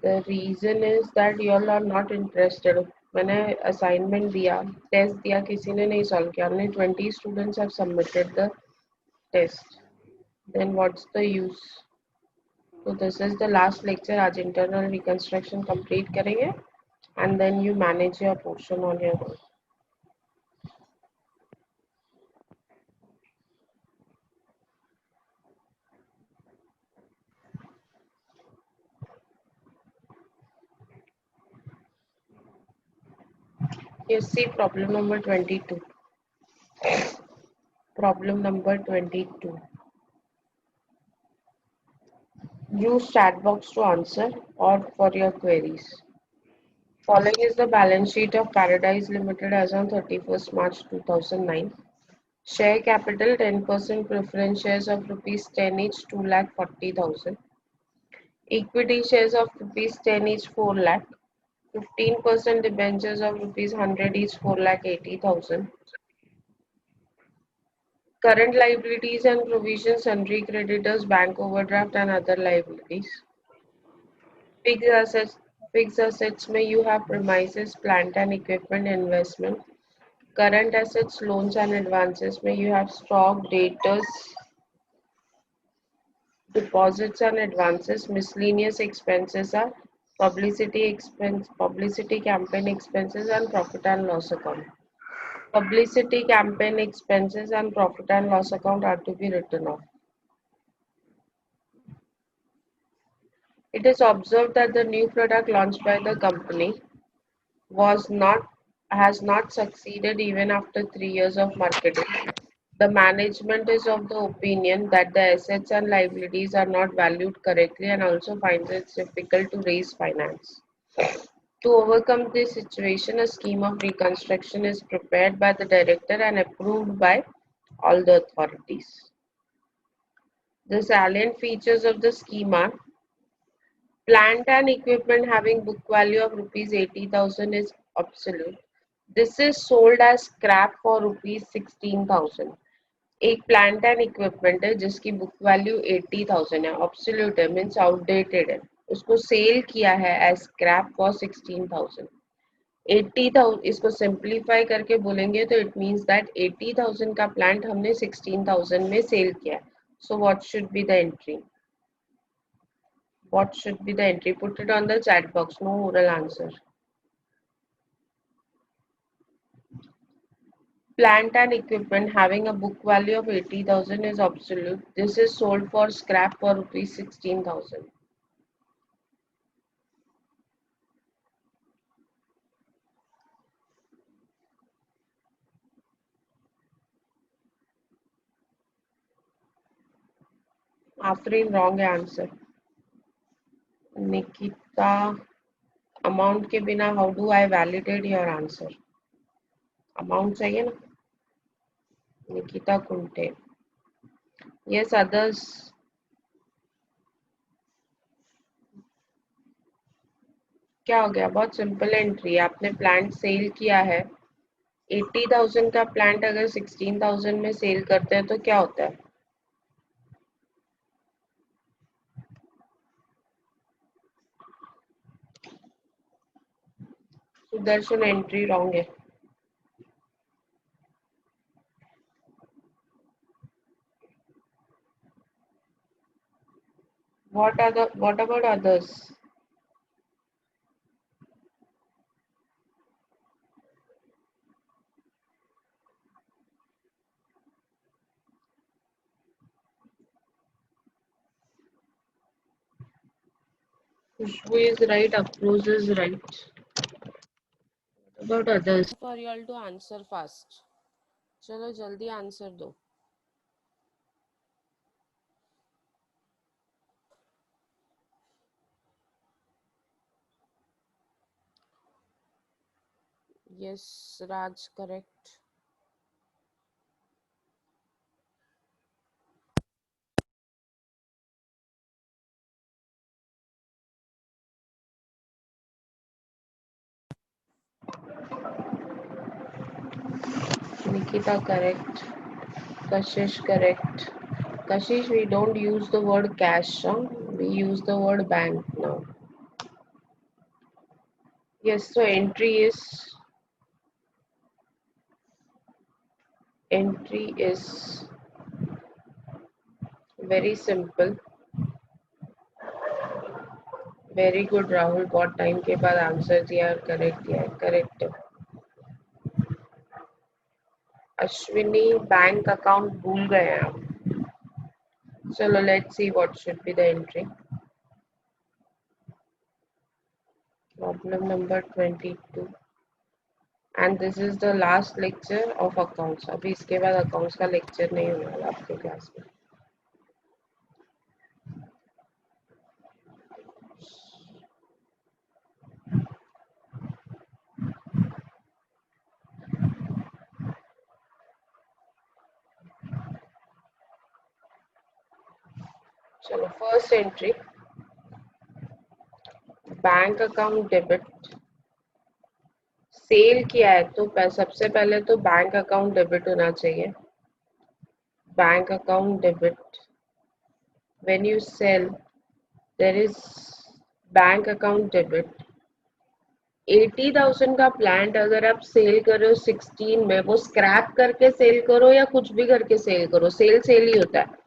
The reason is that you all are not interested. मैंने assignment दिया, test दिया, किसी ने नहीं solve किया. हमने 20 students have submitted the test. Then what's the use? So this is the last lecture. आज internal reconstruction complete करेंगे and then you manage your portion on your own. You see problem number 22. Problem number 22. Use chat box to answer or for your queries. Following is the balance sheet of Paradise Limited as on 31st March 2009. Share capital 10% preference shares of rupees 10 each 2,40,000. Equity shares of rupees 10 each 4 lakh. 15% debentures of rupees 100 each 4,80,000. Current liabilities and provisions, sundry creditors, bank overdraft and other liabilities. Fixed assets. Fixed assets may you have premises, plant and equipment investment. Current assets, loans and advances may you have stock, debtors, deposits and advances. Miscellaneous expenses are publicity expense, publicity campaign expenses and profit and loss account. Publicity campaign expenses and profit and loss account are to be written off. It is observed that the new product launched by the company was not has not succeeded even after 3 years of marketing. The management is of the opinion that the assets and liabilities are not valued correctly and also finds it difficult to raise finance. To overcome this situation, a scheme of reconstruction is prepared by the director and approved by all the authorities. The salient features of the scheme are: plant and equipment having book value of rupees 80,000 is obsolete. This is sold as scrap for rupees 16,000. एक plant and equipment है जिसकी book value 80,000 है, absolute है, means outdated है, उसको cell किया है as scrap for 16,000. 80,000 इसको सिंप्लीफाई करके बोलेंगे तो इट मीन्स दैट 80,000 का प्लांट हमने 16,000 में सेल किया. So what should be the entry? What should be the entry? Put it on the chat box. No oral answer. Plant and equipment having a book value of 80,000 is obsolete. This is sold for scrap for rupees 16,000. Afrin, wrong answer. Nikita, amount के बिना how do I validate your answer? Amount चाहिए ना? Nikita Kunte. Yes, others. क्या हो गया? बहुत simple entry. आपने plant cell किया है. 80,000 का प्लांट अगर 16,000 में सेल करते हैं तो क्या होता है? सुदर्शन, एंट्री रॉन्ग है. What about others? Khushbu is right, Afroz is right. What about others? For you all to answer fast. चलो जल्दी आंसर दो. Yes, Raj, correct. Nikita, correct. Kashish, correct. Kashish, we don't use the word cash, huh? We use the word bank now. Yes, so entry is very simple. Very good Rahul, बहुत time के बाद answer दिया और correct दिया है, correct. Ashwini bank account भूल गए हैं आप। चलो let's see what should be the entry. Problem number 22 and this is the last lecture of accounts. अभी इसके बाद अकाउंट्स का लेक्चर नहीं होने वाला आपके क्लास में। चलो first entry, bank account debit. Sell किया है तो सबसे पहले तो बैंक अकाउंट डेबिट होना चाहिए। Bank account debit, when you sell there is bank account debit. 80,000 का प्लांट अगर आप सेल कर रहे हो 16 में, वो स्क्रैप करके सेल करो या कुछ भी करके सेल करो, सेल सेल ही होता है।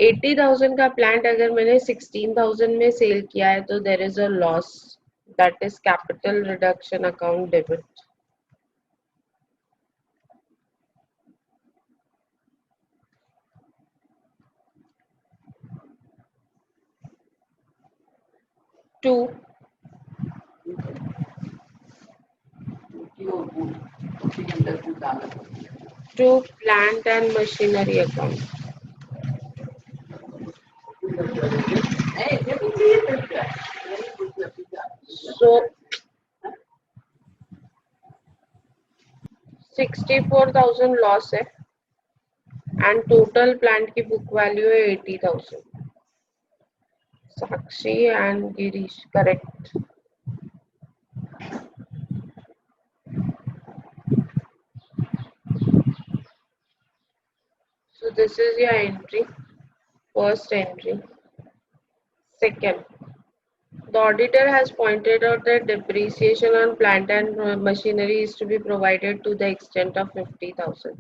80,000 का प्लांट अगर मैंने 16,000 में सेल किया है तो there is a loss, that is capital reduction account debit. To plant and machinery account. So 64,000 loss है एंड टोटल प्लांट की बुक वैल्यू है 80,000। Sakshi and Girish, correct. So this is your entry, first entry. Second, the auditor has pointed out that depreciation on plant and machinery is to be provided to the extent of 50,000.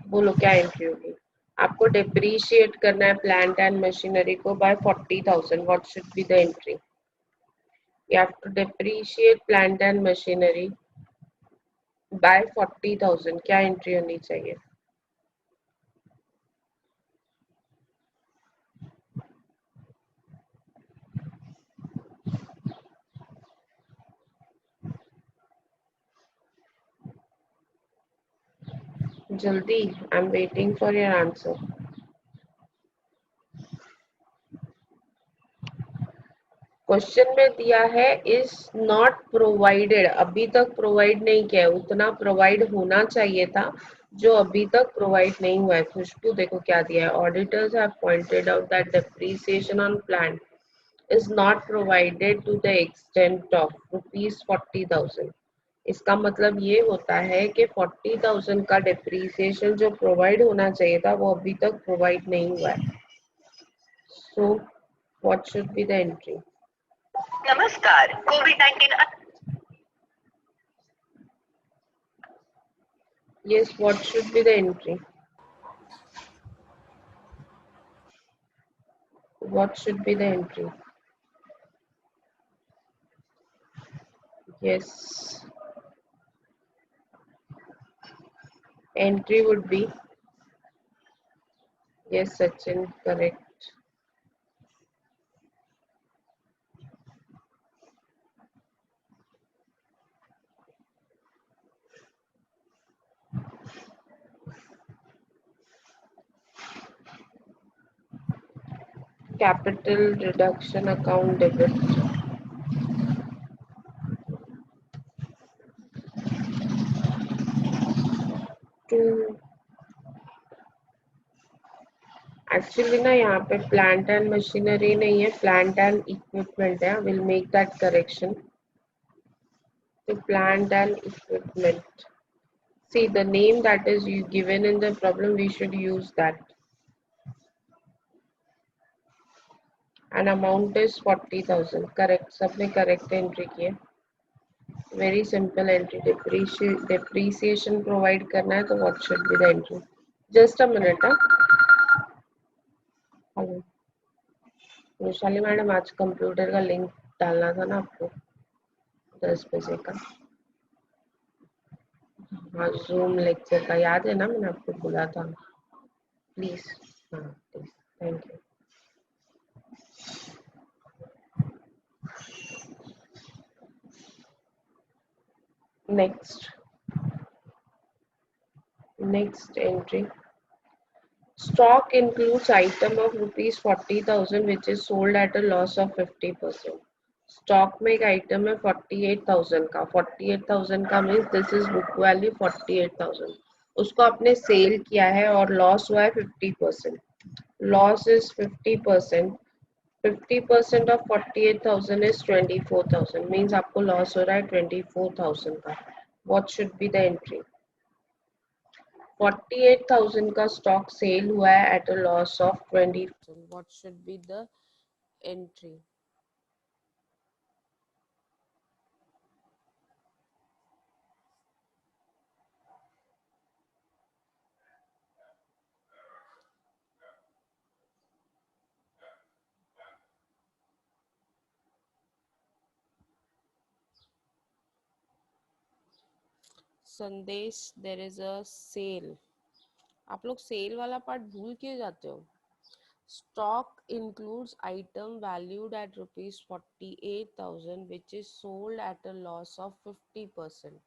बोलो क्या एंट्री होगी? आपको depreciate करना है plant and machinery को by 40,000. What should be the entry? You have to depreciate plant and machinery by 40,000. क्या entry होनी चाहिए? जल्दी, I am waiting for your answer. Question में दिया है इज नॉट प्रोवाइडेड, अभी तक प्रोवाइड नहीं किया है, उतना प्रोवाइड होना चाहिए था जो अभी तक प्रोवाइड नहीं हुआ है। खुशबू देखो क्या दिया है, auditors have pointed out that depreciation on plant is not provided to the extent of ₹40,000। इसका मतलब ये होता है कि 40,000 का डेप्रिसिएशन जो प्रोवाइड होना चाहिए था वो अभी तक प्रोवाइड नहीं हुआ है। So what should be the entry? नमस्कार, कोविड-19 Yes, what should be the entry? What should be the entry? Yes, entry would be, yes, Sachin, correct. Capital reduction account debit. To actually ना यहाँ पे plant and machinery नहीं है, plant and equipment है। Will make that correction to plant and equipment. See the name that is given in the problem, we should use that. And amount is 40,000. Correct, सबने correct entry किया. Very simple entry depreciation provide करना है तो what should be the entry. Just a minute. Hello Vaishali madam, आज computer का link डालना था ना आपको 10 बजे का. हाँ, जूम लेक्चर का याद है ना, मैंने आपको बोला था. प्लीज. हाँ please. Thank you. Next. Next entry. Stock includes item of rupees 40,000 which is sold at a loss of 50%. Stock में एक आइटम है 48,000 का. 48,000 का means this is book value 48,000. उसको आपने सेल किया है और लॉस हुआ है 50%. Loss is 50%. 50% of 48,000 is 24,000. Means आपको लॉस हो रहा है 24,000 का. What should be the entry? 48,000 का स्टॉक सेल हुआ है at a loss of 20,000. What should be the entry? संदेश, देयर इज अ सेल. आप लोग सेल वाला पार्ट भूल क्यों जाते हो? Stock includes item valued at rupees 48,000 which is sold at a loss of 50%.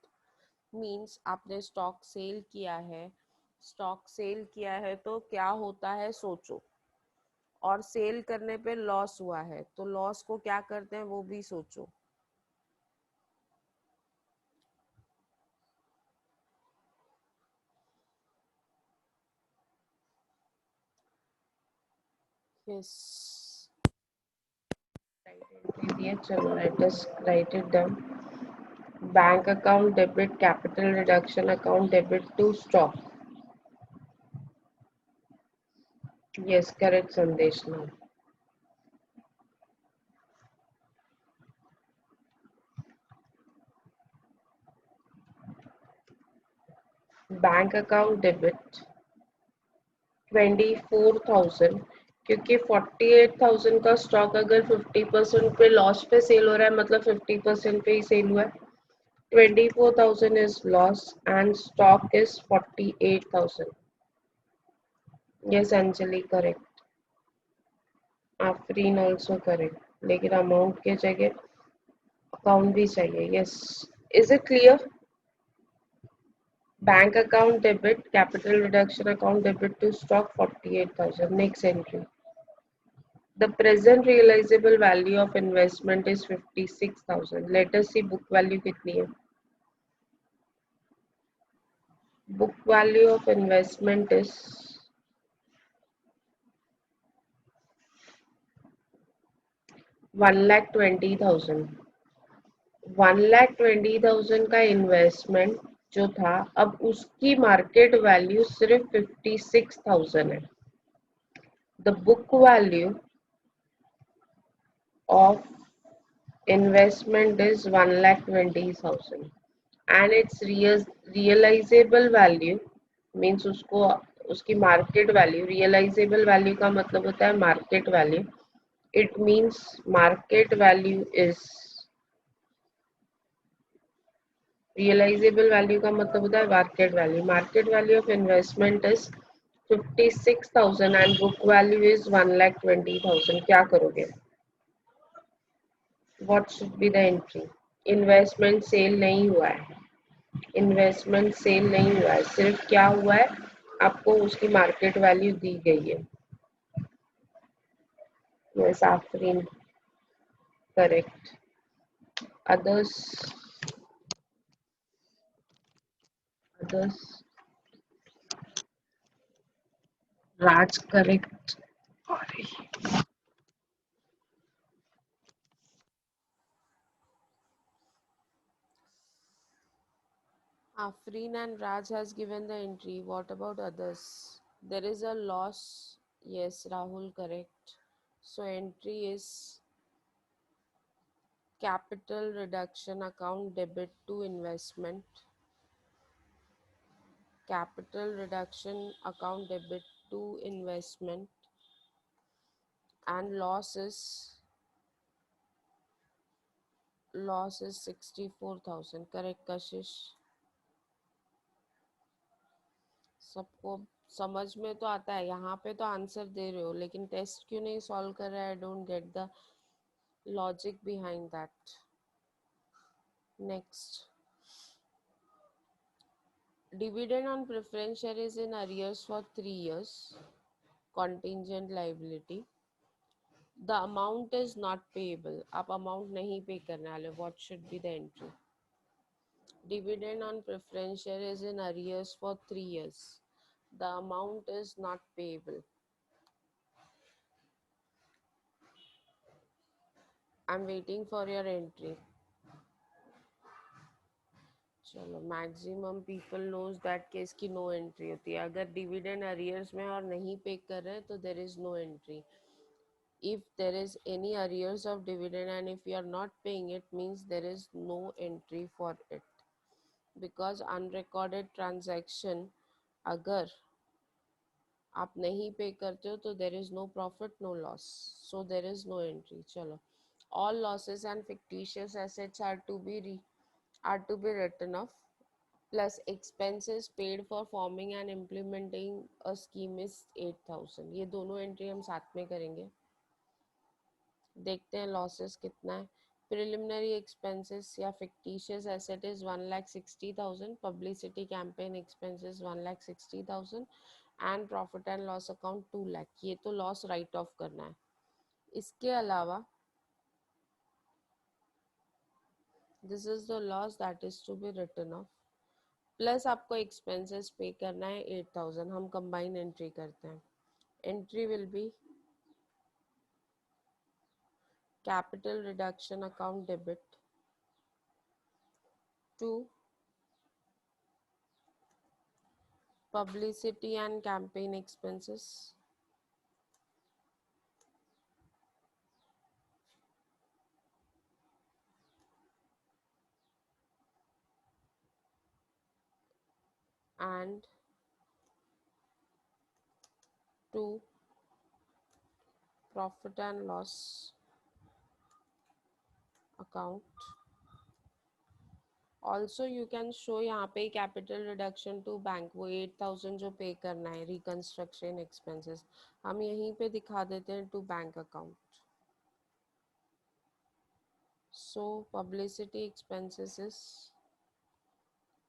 Means आपने स्टॉक सेल किया है. स्टॉक सेल किया है तो क्या होता है सोचो. और सेल करने पे लॉस हुआ है तो लॉस को क्या करते हैं वो भी सोचो. यस. राइट एंट्री दिए. चलो let us write it down. Bank account debit capital reduction account debit to stock. Yes correct Sandesh. Now bank account debit 24,000. क्योंकि 48,000 का स्टॉक अगर 50% पे लॉस पे सेल हो रहा है मतलब 50% पे ही सेल हुआ है. 24,000 is loss and stock is 48,000. Yes, Anjali, correct. Afreen also correct. लेकिन अमाउंट के जगह अकाउंट भी चाहिए. Yes. Is it clear? Bank account debit, capital reduction account debit to stock 48,000. Next entry. The present realizable value of investment is 56,000. Let us see book value कितनी है. Book value of investment is 1,20,000. 1,20,000 का investment जो था अब उसकी market value सिर्फ 56,000 है. The book value of investment is 1,20,000 and its realizable value means उसको उसकी मार्केट वैल्यू. रियलाइजेबल वैल्यू का मतलब होता है market value. It means market value is realisable value का मतलब होता है market value. Market value of investment is 56,000 and book value is 1,20,000. क्या करोगे? What should be the entry? Investment sale नहीं हुआ है. इन्वेस्टमेंट सेल नहीं हुआ है. सिर्फ क्या हुआ है? आपको उसकी मार्केट वैल्यू दी गई है. Yes Afreen correct. Others. Others. Raj correct. Afreen and Raj has given the entry. What about others? There is a loss. Yes, Rahul correct. So entry is capital reduction account debit to investment, capital reduction account debit to investment, and loss is 64,000. correct कशिश? सबको समझ में तो आता है, यहाँ पे तो answer दे रहे हो लेकिन टेस्ट क्यों नहीं सॉल्व कर रहा है? I don't get the logic behind that. Next, dividend on preference share is in arrears for 3 years, contingent liability. The amount is not payable. आप amount नहीं पे करने वाले. What should be the entry? Dividend on preference share is in arrears for 3 years. The amount is not payable. I'm waiting for your entry. चलो, maximum people knows that case की no entry होती है. अगर dividend arrears में और नहीं पे कर रहे हैं तो there is no entry. If there is any arrears of dividend and if you are not paying it, means there is no entry for it, because unrecorded transaction अगर आप नहीं पे करते हो तो there is no profit no loss, so there is no entry. चलो, all losses and fictitious assets are to be written off, plus expenses paid for forming and implementing a scheme is 8,000. ये दोनों entry हम साथ में करेंगे. देखते हैं losses कितना है. प्रिलिमिनरी एक्सपेंसेस या fictitious asset is 1,60,000. Publicity campaign expenses 1,60,000 and profit and loss account 2 lakh. ये तो लॉस राइट ऑफ करना है. इसके अलावा this is the loss that is to be written off, plus आपको एक्सपेंसेस पे करना है 8,000. हम कंबाइन एंट्री करते हैं. Entry will be capital reduction account debit to publicity and campaign expenses, and to profit and loss account. Also you can show यहाँ पे capital reduction to bank, वो 8,000 जो पे करना है reconstruction expenses, हम यहीं पे दिखा देते हैं to bank account. So publicity expenses is,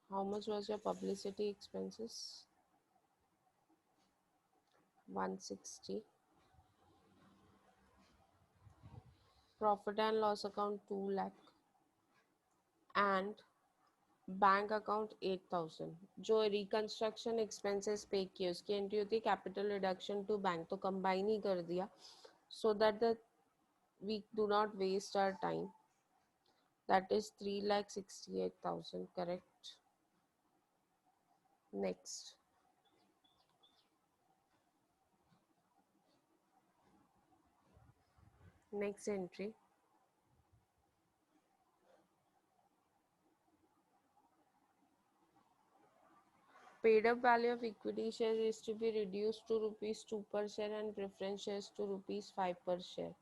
how much was your publicity expenses? 160. Profit and loss account 2 lakh and bank account 8,000. जो रिकंस्ट्रक्शन एक्सपेंसेस पे किए उसकी एंट्री होती है कैपिटल रिडक्शन टू बैंक, तो कंबाइन ही कर दिया so that the we do not waste our time. That is 3,68,000. Correct. Next, next entry, paid up value of equity shares is to be reduced to rupees 2 per share and preference shares to rupees 5 per share.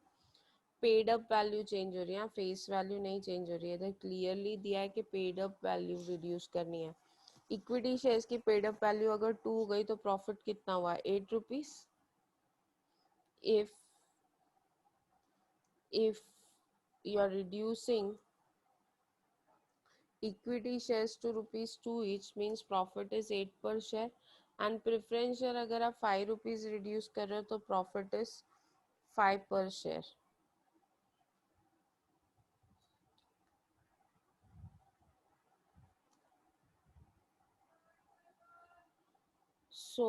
Paid up value change हो रही है, face value नहीं change हो रही है. इधर clearly दिया है कि पेड अप वैल्यू रिड्यूस करनी है. इक्विटी शेयर्स की पेड अप वैल्यू अगर 2 हो गई तो प्रॉफिट कितना हुआ? 8 rupees. if you are reducing equity shares to rupees 2 each, means profit is 8 per share, and preference share अगर आप 5 रुपीज रिड्यूस कर रहे हो तो profit is 5 per share. So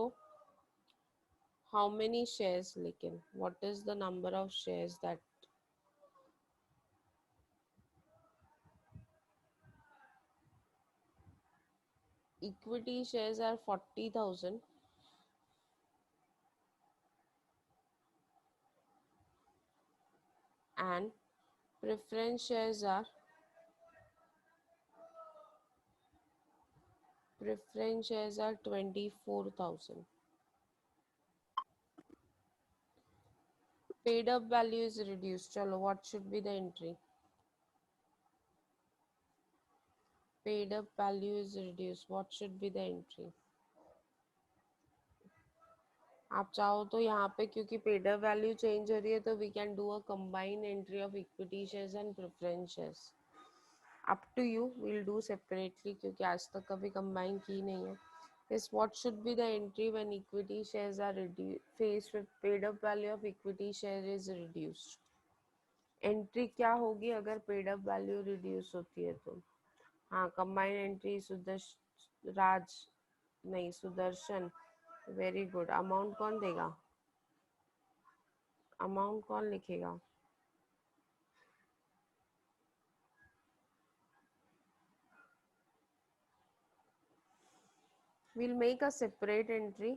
how many shares, लेकिन what is the number of shares that equity shares are 40,000 and Preference shares are 24,000. Paid up value is reduced. Chalo, what should be the entry? Paid up value is reduced. What should be the entry? आप चाहो तो यहाँ पे क्योंकि paid up value change हो रही है तो we can do a combine entry of equity shares and preference shares. Up to you, will do separately क्योंकि आज तक कभी कंबाइन की नहीं है. Is what should be the entry when equity shares are faced with paid up value of equity share is reduced? Entry क्या होगी अगर पेड अप वैल्यू रिड्यूस होती है तो? हाँ, कंबाइन एंट्री राज नहीं सुदर्शन, वेरी गुड. अमाउंट कौन देगा? अमाउंट कौन लिखेगा? We'll make a separate entry.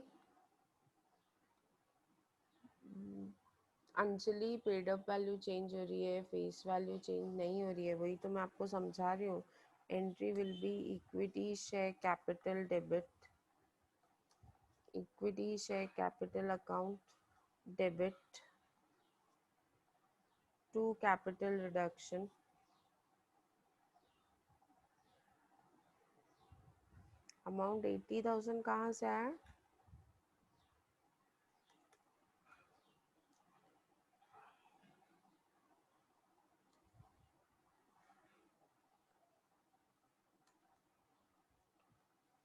Anjali, paid up value change हो रही है, फेस वैल्यू चेंज नहीं हो रही है, वही तो मैं आपको समझा रही हूँ. Entry will be equity share capital debit, equity share capital account debit to capital reduction. Amount 80,000 कहाँ से आया?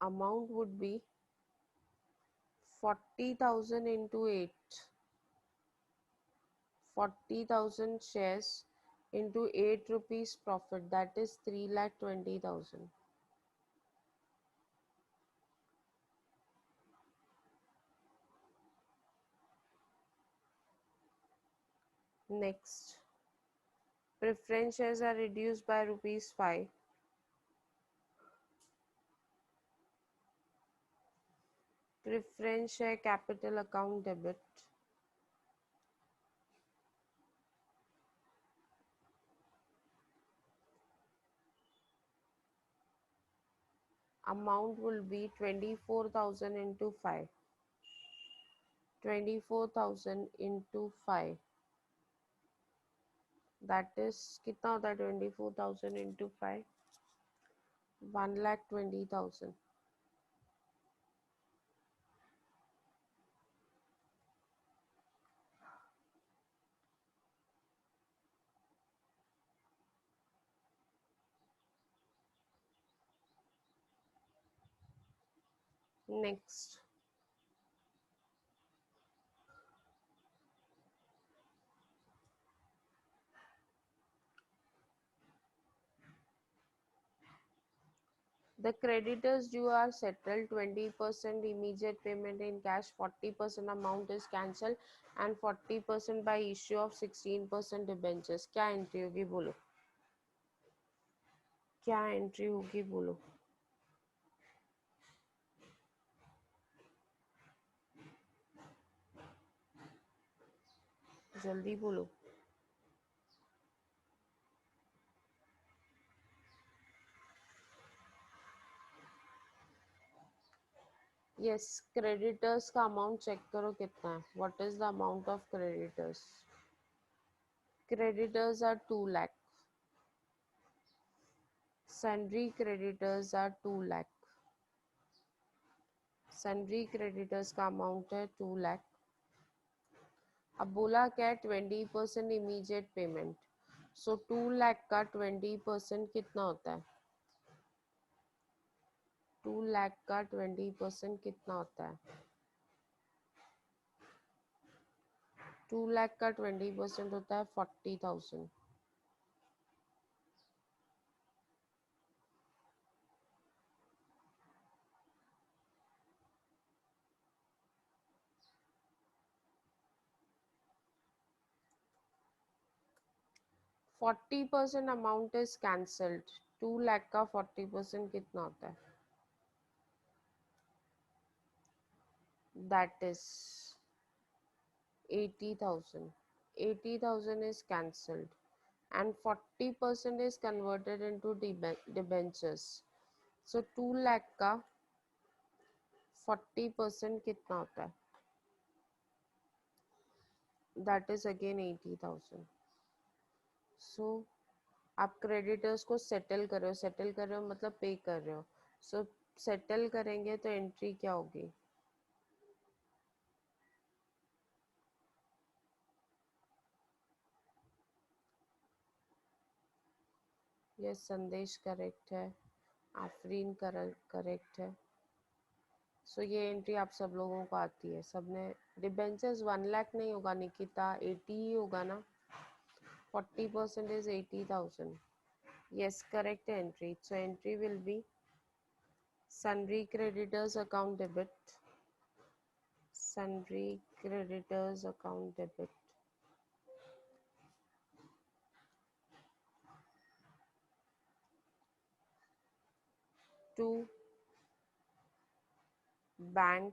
Amount would be 40,000 into 8. 40,000 shares into 8 rupees profit, that is 3,20,000. Next, preference shares are reduced by rupees 5. Preference share capital account debit. Amount will be 24,000 into 5. 24,000 into 5. That is कितना होता है 24,000 into 5? 1,20,000. Next, the creditors due are settled. 20% immediate payment in cash, 40% amount is cancelled and 40% by issue of 16% debentures. क्या एंट्री होगी बोलो? क्या एंट्री होगी बोलो? जल्दी बोलो. यस, क्रेडिटर्स का अमाउंट चेक करो कितना है. What is the amount of creditors? Creditors are 2 lakh. Sundry creditors are 2 lakh. Sundry creditors का अमाउंट है 2 lakh. अब बोला क्या है? 20% इमीडिएट पेमेंट. सो 2 lakh का 20% कितना होता है? 2 lakh का 20% कितना होता है? 2 lakh का 20% होता है 40,000. 40% अमाउंट इज कैंसल्ड. 2 lakh का 40% कितना होता है? That is 80,000. 80,000 is cancelled and 40% is converted into debentures. So 2 lakh का 40% कितना होता है? That is again 80,000. So आप क्रेडिटर्स को सेटल कर रहे हो मतलब पे कर रहे हो. सो सेटल करेंगे तो एंट्री क्या होगी? ये संदेश करेक्ट है, आफरीन करेक्ट है. सो ये एंट्री आप सब लोगों को आती है. सबने डिबेंचर्स 1 लाख नहीं होगा निकिता, 80 ही होगा ना. 40% is 80,000. Yes, correct entry. So entry will be sundry creditors account debit. Sundry creditors account debit. To bank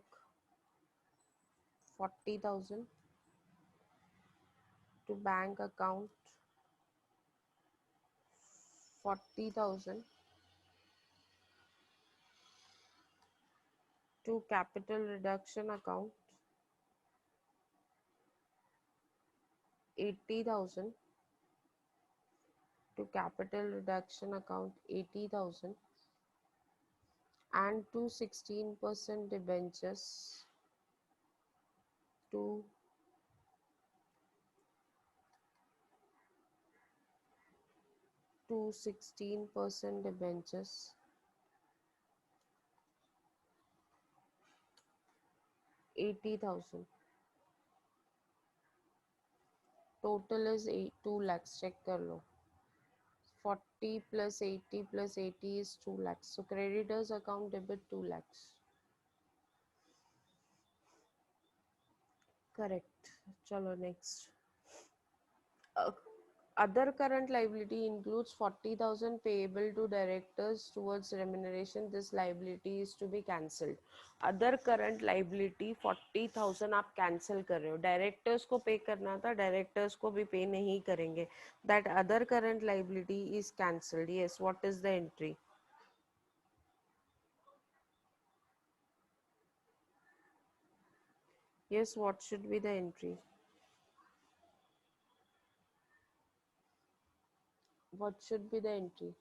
40,000. To bank account 40,000. To capital reduction account 80,000. To capital reduction account 80,000. And to 16% debentures to to 16% debentures 80,000. Total is 2 lakhs. Check कर लो. 40 plus 80 plus 80 is 2 lakhs. So creditors account debit 2 lakhs. Correct. Chalo next. Uh, Other current liability includes 40,000 payable to directors towards remuneration. This liability is to be cancelled. Other current liability 40,000 आप cancel कर रहे हो. Directors को pay करना था, directors को भी pay नहीं करेंगे. That other current liability is cancelled. Yes, what is the entry? Yes, what should be the entry? What should be the entry?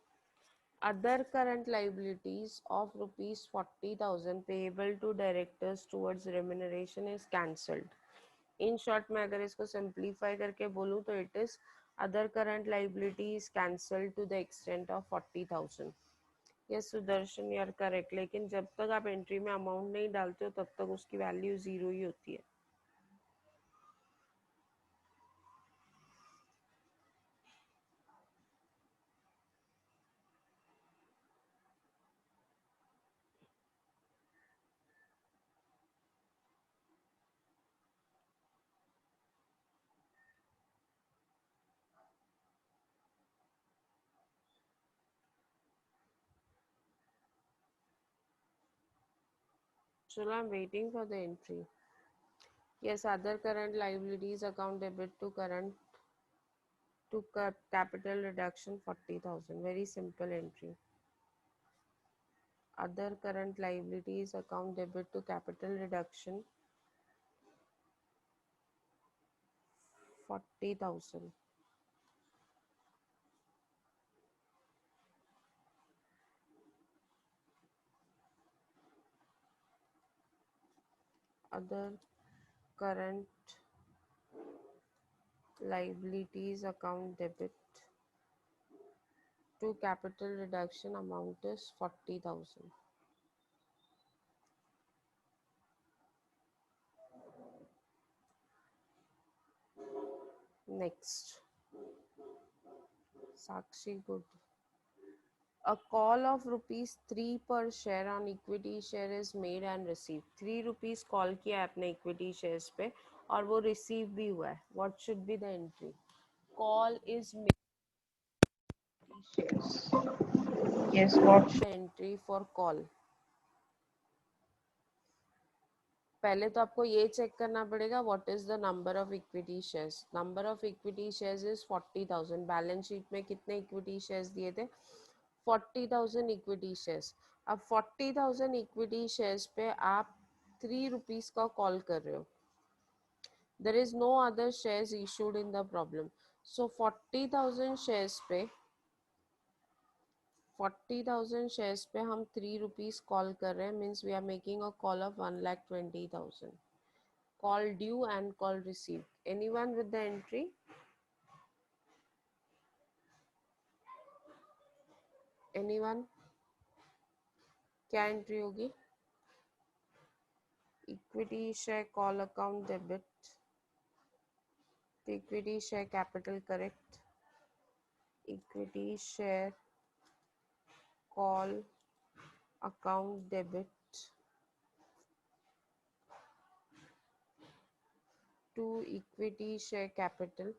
Other current liabilities of rupees 40,000 payable to directors towards remuneration is cancelled. In short मैं अगर इसको simplify करके बोलूँ तो it is other current liability is cancelled to the extent of 40,000. Yes Sudarshan you are correct. लेकिन जब तक आप एंट्री में अमाउंट नहीं डालते हो तब तक उसकी वैल्यू जीरो ही होती है. So I'm waiting for the entry. Yes, other current liabilities account debit to current to capital reduction 40,000. Very simple entry. Other current liabilities account debit to capital reduction 40,000. Other current liabilities account debit to capital reduction amount is 40,000. Next, Sakshi good. A call of rupees 3 per share on equity share is made and received. 3 rupees call किया है अपने equity shares पे और वो receive भी हुआ है. What should be the entry? Call is made shares. Yes, what should the entry for call? पहले तो आपको ये चेक करना पड़ेगा what is the number of equity shares. Number of equity shares is 40,000. Balance sheet में कितने equity shares दिए थे? 40,000 इक्विटी शेयर्स. अब 40,000 इक्विटी शेयर्स पे आप 3 रुपीज का कॉल कर रहे हो. There is no other shares issued in the problem. So 40,000 shares pay हम 3 रुपीज कॉल कर रहे हैं. Means we are making a call of 1,20,000. Call due and call received. Anyone with the entry? Anyone? क्या एंट्री होगी? Equity share call account debit to equity share capital, correct? Equity share call account debit to equity share capital.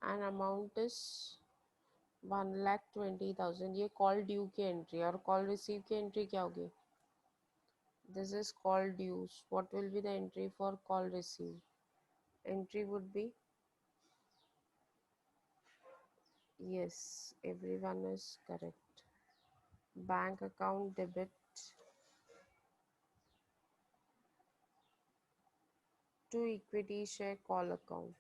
And amount is 1,20,000. ये call due की entry. और call receive की entry क्या होगी? This is call dues. What will be the entry for call receive? Entry would be, yes, everyone is correct. Bank account debit to equity share call account.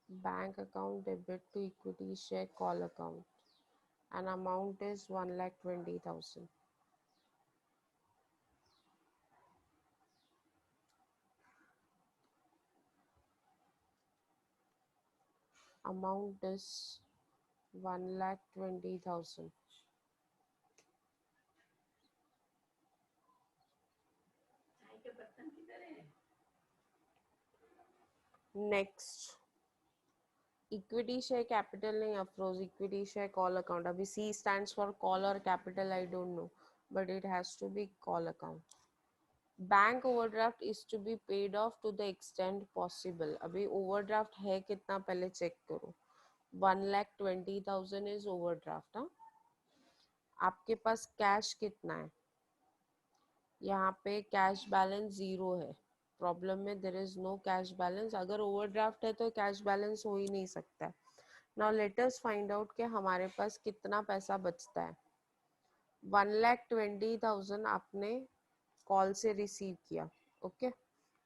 Bank account debit to equity share call account. And amount is 1,20,000. Amount is 1,20,000. Next, equity share capital नहीं Afroz, equity share call account. अभी C stands for call और capital I don't know, but it has to be call account. Bank overdraft is to be paid off to the extent possible. अभी overdraft है कितना पहले check करो. 1,20,000 is overdraft. हाँ, आपके पास cash कितना है? यहाँ पे कैश बैलेंस 0 है. प्रॉब्लम में there is no cash balance. अगर ओवरड्राफ्ट है तो कैश बैलेंस हो ही नहीं सकता है. Now let us find out कि हमारे पास कितना पैसा बचता है. 1,20,000 आपने कॉल से रिसीव किया. ओके,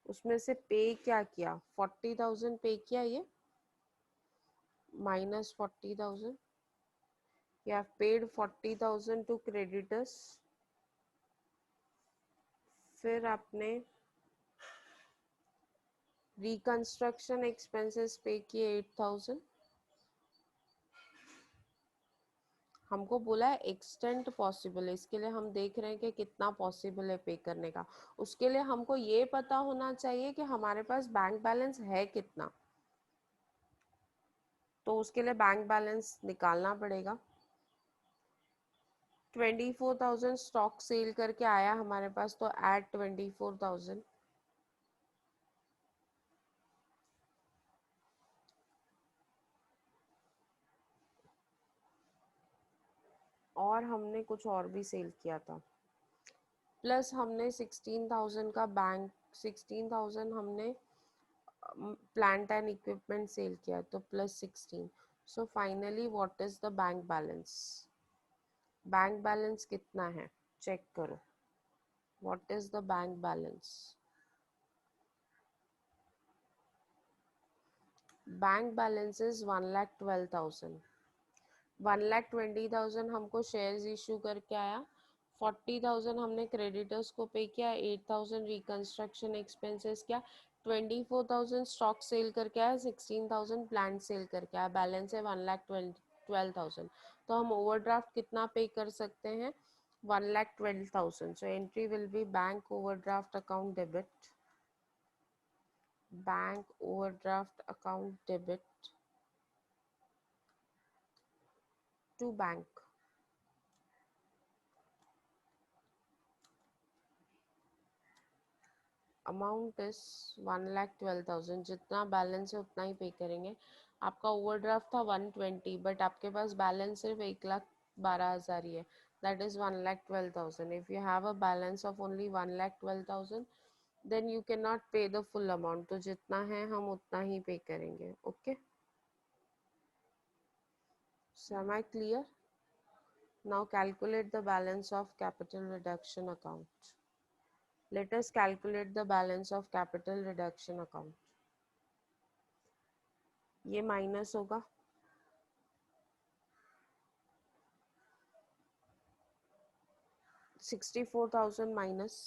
उसमें से पे क्या किया? 40,000 पे किया. ये minus 40,000. You have paid 40,000 to creditors. फिर आपने रिकंस्ट्रक्शन एक्सपेंसेस पे किए 8,000. हमको बोला है एक्सटेंट पॉसिबल है, इसके लिए हम देख रहे हैं कि कितना पॉसिबल है पे करने का. उसके लिए हमको ये पता होना चाहिए कि हमारे पास बैंक बैलेंस है कितना. तो उसके लिए बैंक बैलेंस निकालना पड़ेगा. 24,000 स्टॉक सेल करके आया हमारे पास, तो ऐड 24,000. और हमने कुछ और भी सेल किया था. प्लस हमने 16,000 का बैंक, 16,000 हमने प्लांट एंड इक्विपमेंट सेल किया, तो plus 16. So finally what is the bank balance? Bank balance कितना है चेक करो. What is the bank balance? Bank balance is 1,12,000. 1,20,000 हमको शेयर्स इशू करके आया. 40,000 हमने क्रेडिटर्स को पे किया. 8,000 रिकंस्ट्रक्शन एक्सपेंसेस किया. 24,000 स्टॉक सेल करके आया. 16,000 प्लांट सेल करके आया. बैलेंस है 1,12,000. तो हम ओवरड्राफ्ट कितना पे कर सकते हैं? 1,12,000. So entry will be bank overdraft account debit. Bank overdraft account debit to bank. Amount is 1,12,000, जितना बैलेंस है उतना ही पे करेंगे। आपका ओवरड्राफ्ट था 120, बट आपके पास बैलेंस सिर्फ 1,12,000 ही है, that is 1,12,000। If you have a balance of only 1,12,000 then you can not pay the full amount, तो जितना है हम उतना ही पे करेंगे। Okay, so am I clear? Now calculate the balance of capital reduction account. Let us calculate the balance of capital reduction account. ये minus होगा 64,000 minus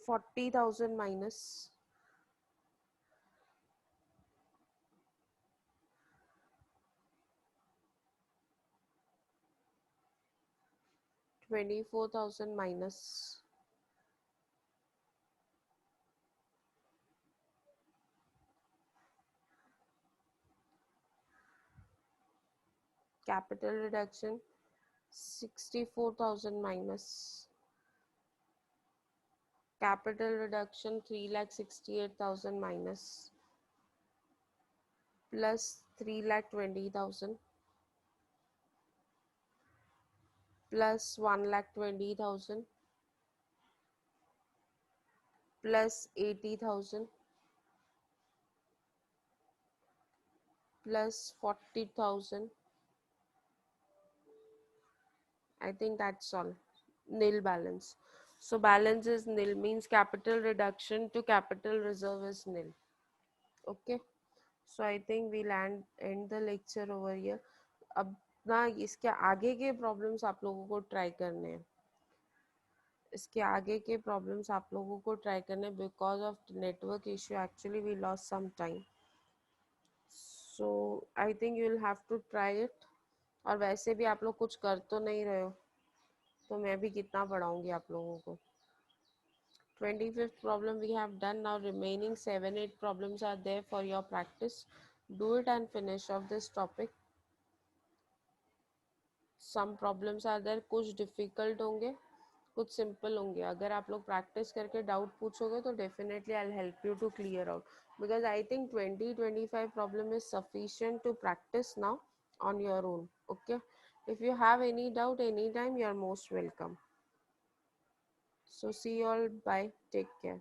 40,000 minus 24,000 minus capital reduction 64,000 minus capital reduction 3,68,000 minus plus 3,20,000 plus 1,20,000 plus 80,000 plus 40,000. I think that's all. Nil balance. So balance is nil, means capital reduction to capital reserve is nil. Okay. So I think we'll end the lecture over here. अब ना इसके आगे के problems आप लोगों को try करने हैं, इसके आगे के प्रॉब्लम्स आप लोगों को ट्राई करने, because of network issue actually we lost some time, so I think you will have to try it. और वैसे भी आप लोग कुछ कर तो नहीं रहे हो, तो मैं भी कितना पढ़ाऊंगी आप लोगों को। 25th problem we have done. Now remaining 7-8 problems are there for your practice. Do it and finish off this topic. Some problems are there, कुछ difficult होंगे, कुछ सिंपल होंगे। अगर आप लोग प्रैक्टिस करके डाउट पूछोगे तो definitely I will help you to clear out, because I think 20-25 problem is sufficient to practice now on your own. Okay, if you have any doubt anytime, you are most welcome. So see you all, bye, take care.